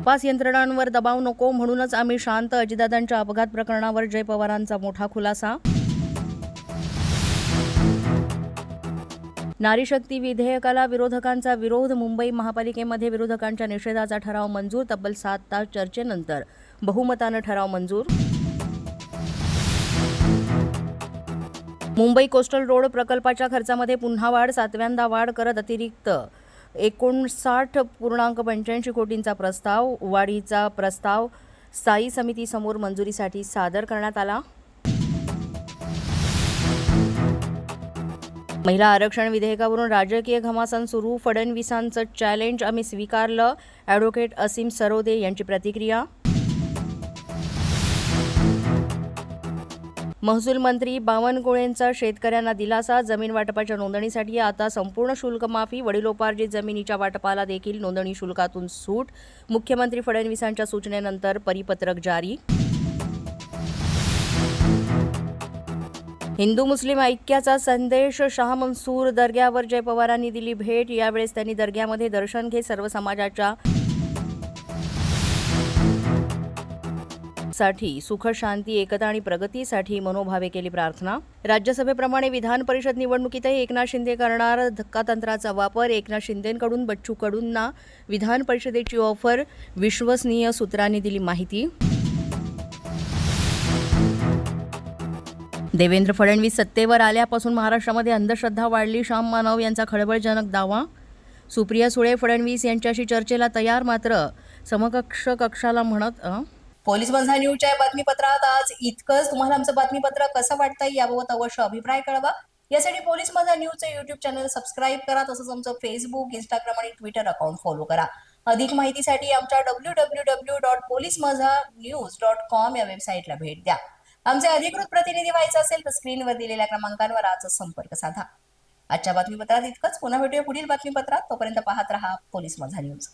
तपास यंत्रणांवर दबाव नको म्हणूनच आम्ही शांत. अजितदादांच्या अपघात प्रकरणावर जय पवारांचा मोठा खुलासा. नारीशक्ती विधेयकाला विरोधकांचा विरोध. मुंबई महापालिकेमध्ये विरोधकांच्या निषेधाचा ठराव मंजूर. तब्बल 7 तास चर्चेनंतर बहुमतानं ठराव मंजूर. मुंबई कोस्टल रोड प्रकल्पाच्या खर्चामध्ये पुन्हा वाढ. 7व्यांदा वाढ करत अतिरिक्त 59.85 कोटींचा प्रस्ताव. वाढीचा प्रस्ताव स्थायी समितीसमोर मंजुरीसाठी सादर करण्यात आला. महिला आरक्षण विधेयकावरून राजकीय घमासान सुरू. फडणवीसांचं चॅलेंज आम्ही स्वीकारलं. ॲडव्होकेट असीम सरोदे यांची प्रतिक्रिया. महसूल मंत्री बावनकुळेंचा शेतकऱ्यांना दिलासा. जमीन वाटपाच्या नोंदणीसाठी आता संपूर्ण शुल्क माफी. वडिलोपार्जित जमिनीच्या वाटपाला देखील नोंदणी शुल्कातून सूट. मुख्यमंत्री फडणवीसांच्या सूचनेनंतर परिपत्रक जारी. हिंदू मुस्लिम ऐक्याचा संदेश. शाह मंसूर दर्ग्यावर जय पवारांनी दिली भेट. यावेळेस त्यांनी दर्ग्यामध्ये दर्शन घेत सर्व समाजाच्या साठी सुख, शांती, एकता आणि प्रगतीसाठी मनोभावे केली प्रार्थना. राज्यसभेप्रमाणे विधान परिषद निवडणुकीतही एकनाथ शिंदे करणार धक्कातंत्राचा वापर. एकनाथ शिंदेंकडून बच्चू कडूंना विधान परिषदेची ऑफर. विश्वसनीय सूत्रांनी दिली माहिती. देवेंद्र फडणवीस सत्तेवर आल्यापासून महाराष्ट्रामध्ये अंधश्रद्धा वाढली. श्याम मानव यांचा खळबळजनक दावा. सुप्रिया सुळे फडणवीस यांच्याशी चर्चेला तयार, मात्र समकक्ष कक्षाला म्हणत पोलीस माझा न्यूजच्या बातमीपत्रात आज इतकंच. तुम्हाला आमचं बातमीपत्र कसं वाटतंय याबाबत अवश्य अभिप्राय कळवा. यासाठी पोलीस माझा न्यूजचं यूट्यूब चॅनल सबस्क्राईब करा. तसंच आमचं फेसबुक, इंस्टाग्राम आणि ट्विटर अकाउंट फॉलो करा. अधिक माहितीसाठी आमच्या www.policemazhanews.com या वेबसाईटला भेट द्या. आमचे अधिकृत प्रतिनिधी व्हायचं असेल तर स्क्रीनवर दिलेल्या क्रमांकांवर आजच संपर्क साधा. आजच्या बातमीपत्रात इतकंच. पुन्हा भेटूया पुढील बातमीपत्रात. तोपर्यंत पाहत रहा पोलीस माझा न्यूज.